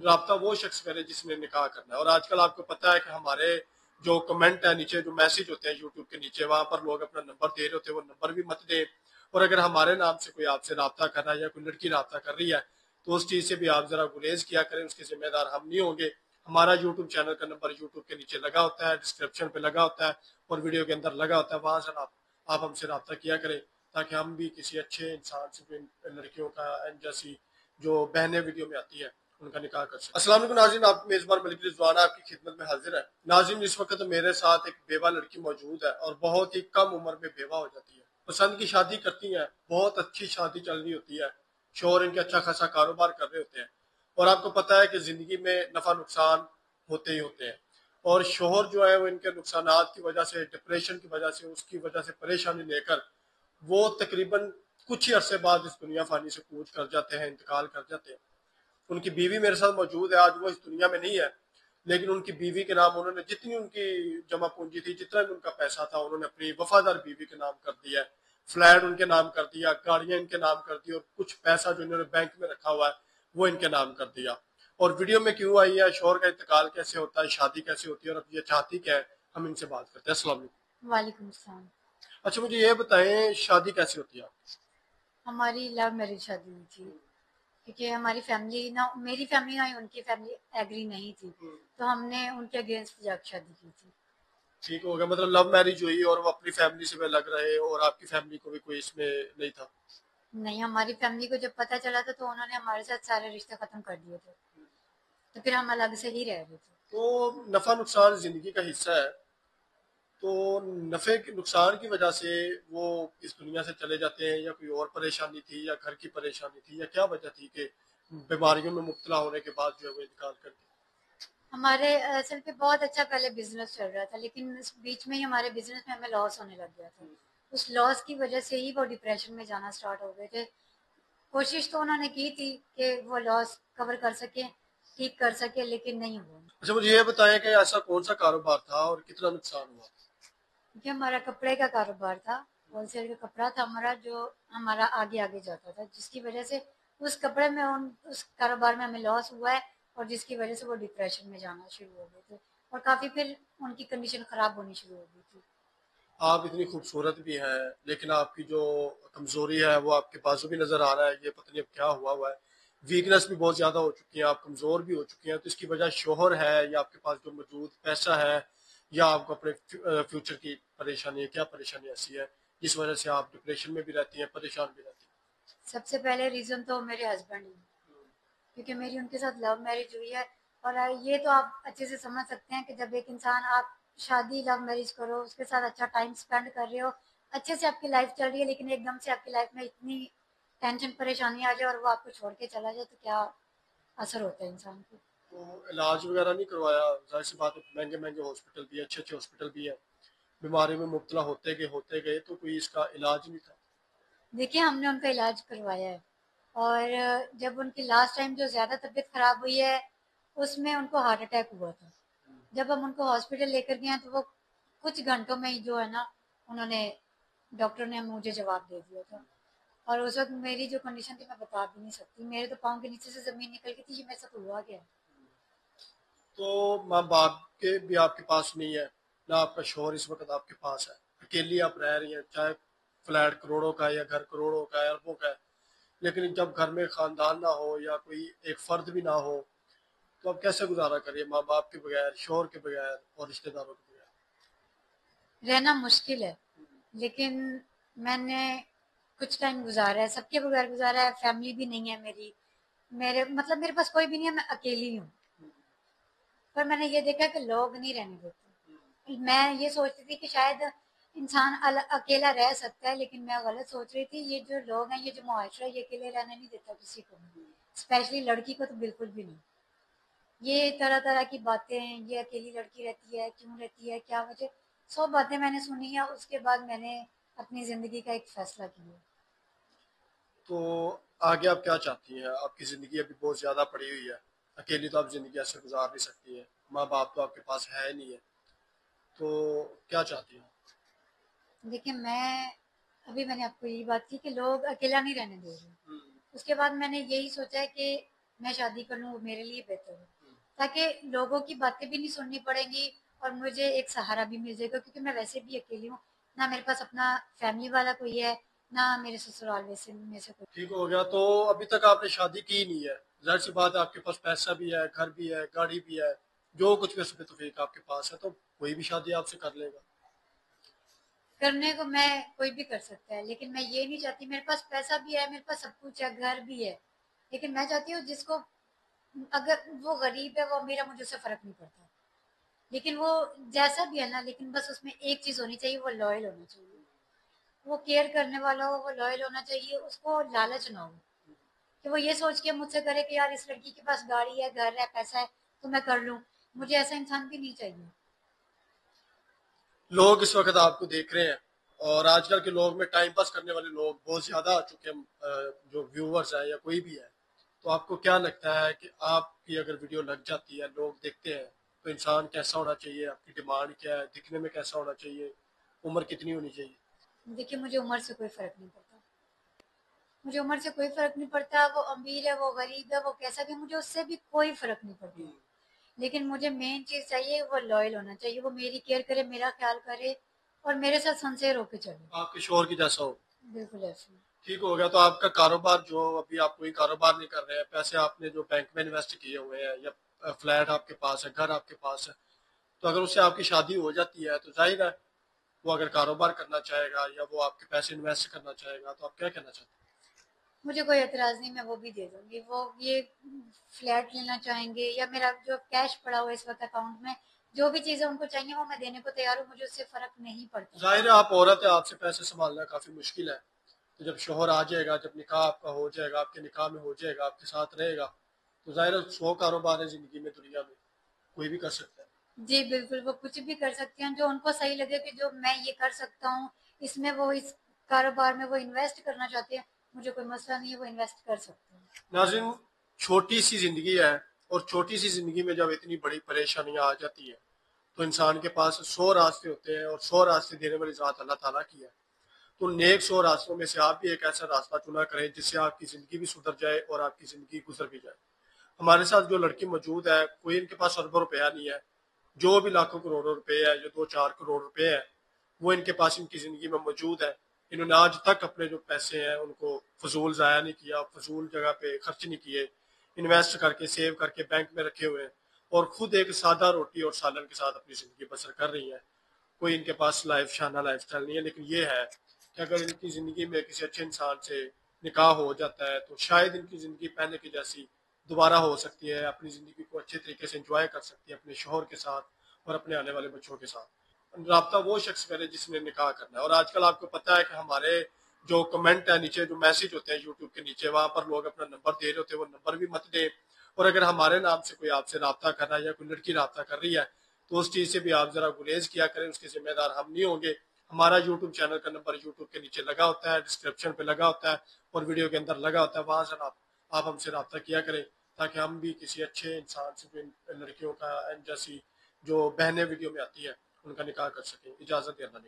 राब्ता वो शख्स करे जिसने निकाह करना है। और आजकल आपको पता है कि हमारे जो कमेंट है नीचे, जो मैसेज होते हैं यूट्यूब के नीचे, वहां पर लोग अपना नंबर दे रहे होते हैं, वो नंबर भी मत दे। और अगर हमारे नाम से कोई आपसे राब्ता कर रहा है या कोई लड़की राब्ता कर रही है तो उस चीज से भी आप जरा गुरेज किया करें, उसके जिम्मेदार हम नहीं होंगे। हमारा यूट्यूब चैनल का नंबर यूट्यूब के नीचे लगा होता है, डिस्क्रिप्शन पे लगा होता है और वीडियो के अंदर लगा होता है, वहां से आप हमसे रब्ता किया करें ताकि हम भी किसी अच्छे इंसान से, लड़कियों का जैसी जो बहनें वीडियो में आती है, उनका निकाह कर सकते। अस्सलाम वालेकुम नाज़रीन, आप मेजबान मलिक रिजवान आपकी खिदमत में हाजिर है। नाज़रीन, इस वक्त मेरे साथ एक बेवा लड़की मौजूद है और बहुत ही कम उम्र में बेवा हो जाती है। पसंद की शादी करती है, बहुत अच्छी शादी चल रही होती है, शोहर इनके अच्छा खासा कारोबार कर रहे होते हैं और आपको पता है कि जिंदगी में नफा नुकसान होते ही होते हैं। और शोहर जो है वो इनके नुकसानात की वजह से, डिप्रेशन की वजह से, उसकी वजह से परेशानी लेकर वो तकरीबन कुछ ही अरसे बाद इस दुनिया फानी से कूच कर जाते हैं, इंतकाल कर जाते हैं। उनकी बीवी मेरे साथ मौजूद है, आज वो इस दुनिया में नहीं है, लेकिन उनकी बीवी के नाम उन्होंने जितनी उनकी जमा पूंजी थी, जितना भी उनका पैसा था, उन्होंने अपनी वफादार बीवी के नाम कर दिया है। फ्लैट उनके नाम कर दिया, गाड़ियां इनके नाम कर दी और कुछ पैसा जो इन्होंने बैंक में रखा हुआ है वो इनके नाम कर दिया। और वीडियो में क्यों आई है, शोहर का इंतकाल कैसे होता है, शादी कैसे होती है और अब ये चाहती क्या है, हम इनसे बात करते हैं। अस्सलाम वालेकुम। वालेकुम सलाम। अच्छा, मुझे ये बताएं, शादी कैसी होती है? हमारी लव मैरिज शादी हुई थी क्योंकि हमारी फैमिली ना, मेरी फैमिली ना उनकी फैमिली एग्री नहीं थी, तो हमने उनके अगेंस्ट जाकर शादी की थी। ठीक हो गया, मतलब लव मैरिज हुई और वो अपनी फैमिली से भी अलग रहे और आपकी फैमिली को भी कोई इसमें नहीं था? नहीं, हमारी फैमिली को जब पता चला था तो उन्होंने हमारे साथ सारे रिश्ते खत्म कर दिए थे, तो फिर हम अलग से ही रह रहे थे। तो नफा नुकसान जिंदगी का हिस्सा है, तो नफे के नुकसान की वजह से वो इस दुनिया से चले जाते हैं, या कोई और परेशानी थी या घर की परेशानी थी, या क्या वजह थी कि बीमारियों में मुब्तला होने के बाद जो है वो इंतकाल कर दिया? हमारे असल पे बहुत अच्छा पहले बिजनेस चल रहा था, लेकिन इस बीच में ही हमारे बिजनेस में हमें लॉस होने लग गया था। उस लॉस की वजह से ही वो डिप्रेशन में जाना स्टार्ट हो गए थे। कोशिश तो उन्होंने की थी कि वो लॉस कवर कर सके, ठीक कर सके, लेकिन नहीं हुआ। अच्छा, मुझे ये बताएं कि ऐसा कौन सा कारोबार था और कितना नुकसान हुआ? क्योंकि हमारा कपड़े का कारोबार था, होलसेल का कपड़ा था हमारा, जो हमारा आगे आगे जाता था, जिसकी वजह से उस कपड़े में उस कारोबार में हमें लॉस हुआ है और जिसकी वजह से वो डिप्रेशन में जाना शुरू हो गए थे और काफ़ी फिर उनकी कंडीशन ख़राब होनी शुरू हो गई थी। आप इतनी खूबसूरत भी हैं, लेकिन आपकी जो कमजोरी है वो आपके बाजू भी नजर आ रहा है, ये पता नहीं अब क्या हुआ है। वीकनेस भी बहुत ज्यादा हो चुकी है, आप कमजोर भी हो चुकी हैं, तो इसकी वजह शोहर है या आपके पास जो मौजूद पैसा है या आपको अपने फ्यूचर की परेशानी है? क्या परेशानी ऐसी है जिस वजह से आप डिप्रेशन में भी रहती हैं, परेशान भी रहती सबसे पहले रीज़न तो मेरे हस्बैंड ही, क्योंकि मेरी उनके साथ लव मैरिज हुई है। और ये तो आप अच्छे से समझ सकते हैं कि जब एक इंसान, आप शादी लव मैरिज करो, उसके साथ अच्छा टाइम स्पेंड कर रहे हो, अच्छे से आपकी लाइफ चल रही है, लेकिन एकदम से आपकी लाइफ में इतनी टेंशन परेशानी आ जाए और वो आपको छोड़ के चला जाए, तो क्या असर होता है इंसान को। है? तो इलाज वगैरह नहीं करवाया? जाहिर सी बात है, महंगे महंगे हॉस्पिटल भी है, अच्छे अच्छे हॉस्पिटल भी है, बीमारी में मुब्तला होते गए तो कोई इसका इलाज नहीं था? देखिए, हमने उनका इलाज करवाया है और जब उनकी लास्ट टाइम जो ज़्यादा तबीयत खराब हुई है, उसमें उनको हार्ट अटैक हुआ था। जब हम उनको हॉस्पिटल लेकर गए हैं तो वो कुछ घंटों में ही जो है ना, उन्होंने, डॉक्टर ने मुझे जवाब दे दिया था। और उस वक्त मेरी जो कंडीशन थी मैं बता भी नहीं सकती, मेरे तो पाँव के नीचे से ज़मीन निकल गई थी, ये मेरे साथ हुआ क्या। तो माँ बाप के भी आपके पास नहीं है, ना आपका शोहर इस वक्त आपके पास है, अकेली आप रह रही हैं, चाहे फ्लैट करोड़ों का है या घर करोड़ों का है, अरबों का है, लेकिन जब घर में खानदान ना हो या कोई एक फर्द भी ना हो तो आप कैसे गुजारा करिए, माँ बाप के बगैर, शोहर के बगैर और रिश्तेदारों के बगैर? रहना मुश्किल है, लेकिन मैंने कुछ टाइम गुजारा है, सबके बगैर गुजारा है। फैमिली भी नहीं है मेरी, मेरे मतलब मेरे पास कोई भी नहीं है, मैं अकेली हूँ। पर मैंने ये देखा कि लोग नहीं रहने देते। मैं ये सोचती थी कि शायद इंसान अकेला रह सकता है, लेकिन मैं गलत सोच रही थी। ये जो लोग हैं, ये जो मुआशरा है, ये अकेले रहने नहीं देता किसी को, स्पेशली लड़की को तो बिल्कुल भी नहीं। ये तरह तरह की बातें हैं, ये अकेली लड़की रहती है, क्यों रहती है, क्या वजह, सब बातें मैंने सुनी है। उसके बाद मैंने अपनी जिंदगी का एक फैसला किया। तो आगे आप क्या चाहती हैं? आपकी ज़िंदगी अभी बहुत ज़्यादा पड़ी हुई है, अकेली तो आप ज़िंदगी ऐसे गुजार नहीं सकती है, माँ बाप तो आपके पास है ही नहीं है, तो क्या चाहती हैं? देखिए, मैं, अभी मैंने आपको यही बात की कि लोग अकेला नहीं रहने दे रहे। उसके बाद मैंने यही सोचा है कि मैं शादी कर लूँ वो मेरे लिए बेहतर है, ताकि लोगों की बातें भी नहीं सुननी पड़ेंगी और मुझे एक सहारा भी मिल जाएगा, क्योंकि मैं वैसे भी अकेली हूँ, ना मेरे पास अपना फैमिली वाला कोई है, ना मेरे ससुराल वैसे में से कोई। ठीक हो गया। तो अभी तक आपने शादी की नहीं है, जाहिर सी बात है आपके पास पैसा भी है, घर भी है, गाड़ी भी है, जो कुछ भी उसमें तौफीक आपके पास है, तो कोई भी शादी आपसे कर लेगा। करने को मैं कोई भी कर सकता है, लेकिन मैं ये नहीं चाहती, मेरे पास पैसा भी है, मेरे पास सब कुछ है, घर भी है, लेकिन मैं चाहती हूँ जिसको, अगर वो गरीब है वो अमीर है मुझे उससे फर्क नहीं पड़ता, लेकिन वो जैसा भी है ना, लेकिन बस उसमें एक चीज होनी चाहिए, वो लॉयल होना चाहिए, वो केयर करने वाला हो, वो लॉयल होना चाहिए, उसको लालच ना हो कि वो ये सोच के मुझसे करे कि यार इस लड़की के पास गाड़ी है, घर है, पैसा है, तो मैं कर लूं। मुझे ऐसा इंसान भी नहीं चाहिए। लोग इस वक्त आपको देख रहे हैं, और आजकल के लोग में टाइम पास करने वाले लोग बहुत ज्यादा आ चुके हैं, जो व्यूवर्स है या कोई भी है। तो आपको क्या लगता है कि आपकी अगर वीडियो लग जाती है, लोग देखते हैं, तो इंसान कैसा होना चाहिए, आपकी डिमांड क्या है, दिखने में कैसा होना चाहिए, उम्र कितनी होनी चाहिए? देखिए मुझे उम्र से कोई फर्क नहीं पड़ता, मुझे उम्र से कोई फर्क नहीं पड़ता, वो अमीर है, वो गरीब है, वो कैसा भी, मुझे उससे भी कोई फर्क नहीं पड़ता, लेकिन मुझे मेन चीज चाहिए, वो लॉयल होना चाहिए, वो मेरी केयर करे, मेरा ख्याल करे और मेरे साथ सिंसियर होके चले। आपके शोहर की जैसा हो। बिल्कुल ऐसे। ठीक हो गया। तो आपका कारोबार, जो अभी आप कोई कारोबार नहीं कर रहे हैं, पैसे आपने जो बैंक में इन्वेस्ट किए हुए हैं, या फ्लैट आपके पास है, घर आपके पास है, तो अगर उससे आपकी शादी हो जाती है तो जाहिर है वो अगर कारोबार करना चाहेगा या वो आपके पैसे इन्वेस्ट करना चाहेगा, तो आप क्या कहना चाहते हैं? मुझे कोई एतराज नहीं, मैं वो भी दे दूंगी, वो ये फ्लैट लेना चाहेंगे या मेरा जो कैश पड़ा हुआ है इस वक्त अकाउंट में, जो भी चीजें उनको चाहिए वो मैं देने को तैयार हूँ, मुझे उससे फर्क नहीं पड़ता। जाहिर है आप औरत है, आपसे पैसे संभालना काफी मुश्किल है। तो जब शोहर आ जाएगा, जब निकाह आपका हो जाएगा, आपके निकाह में हो जाएगा, आपके साथ रहेगा, तो जाहिर है 100 कारोबार है जिंदगी में, दुनिया में कोई भी कर सकता है। जी बिल्कुल, वो कुछ भी कर सकते हैं जो उनको सही लगे, कि जो मैं ये कर सकता हूँ, इसमें वो इस कारोबार में वो इन्वेस्ट करना चाहते हैं, मुझे कोई मसला नहीं है, वो इन्वेस्ट कर सकते हैं। नाज़रीन, छोटी सी जिंदगी है, और छोटी सी जिंदगी में जब इतनी बड़ी परेशानियां आ जाती है, तो इंसान के पास 100 रास्ते होते हैं, और 100 रास्ते देने वाली जात अल्लाह ताला की है। तो नेक 100 रास्तों में से आप भी एक ऐसा रास्ता चुना करें जिससे आपकी जिंदगी भी सुधर जाए और आपकी जिंदगी गुजर भी जाए। हमारे साथ जो लड़की मौजूद है, कोई इनके पास अरबों रुपया नहीं है, जो भी लाखों करोड़ों रुपए है, जो 2-4 करोड़ रुपए है, वो इनके पास इनकी जिंदगी में मौजूद है। इन्होंने आज तक अपने जो पैसे हैं उनको फजूल जाया नहीं किया, फजूल जगह पे खर्च नहीं किए, इन्वेस्ट करके सेव करके बैंक में रखे हुए हैं, और खुद एक सादा रोटी और सालन के साथ अपनी जिंदगी बसर कर रही है। कोई इनके पास शाना लाइफ स्टाइल नहीं है, लेकिन ये है कि अगर इनकी जिंदगी में किसी अच्छे इंसान से निकाह हो जाता है, तो शायद इनकी जिंदगी पहले की जैसी दोबारा हो सकती है, अपनी जिंदगी को अच्छे तरीके से एंजॉय कर सकती है अपने शोहर के साथ और अपने आने वाले बच्चों के साथ। राब्ता वो शख्स करे जिसने निकाह करना है। और आजकल आपको पता है कि हमारे जो कमेंट है नीचे, जो मैसेज होते हैं यूट्यूब के नीचे, वहां पर लोग अपना नंबर दे रहे होते हैं, वो नंबर भी मत दे। और अगर हमारे नाम से कोई आपसे रब्ता कर रहा है या कोई लड़की रब्ता कर रही है, तो उस चीज से भी आप जरा गुरेज किया करें, उसके जिम्मेदार हम नहीं होंगे। हमारा यूट्यूब चैनल का नंबर यूट्यूब के नीचे लगा होता है, डिस्क्रिप्शन पे लगा होता है, और वीडियो के अंदर लगा होता है, वहां से आप हमसे रब्ता किया करें, ताकि हम भी किसी अच्छे इंसान से, जो इन लड़कियों का जैसी जो बहनें वीडियो में आती है, उनका निकाह कर सकें। इजाजत देना।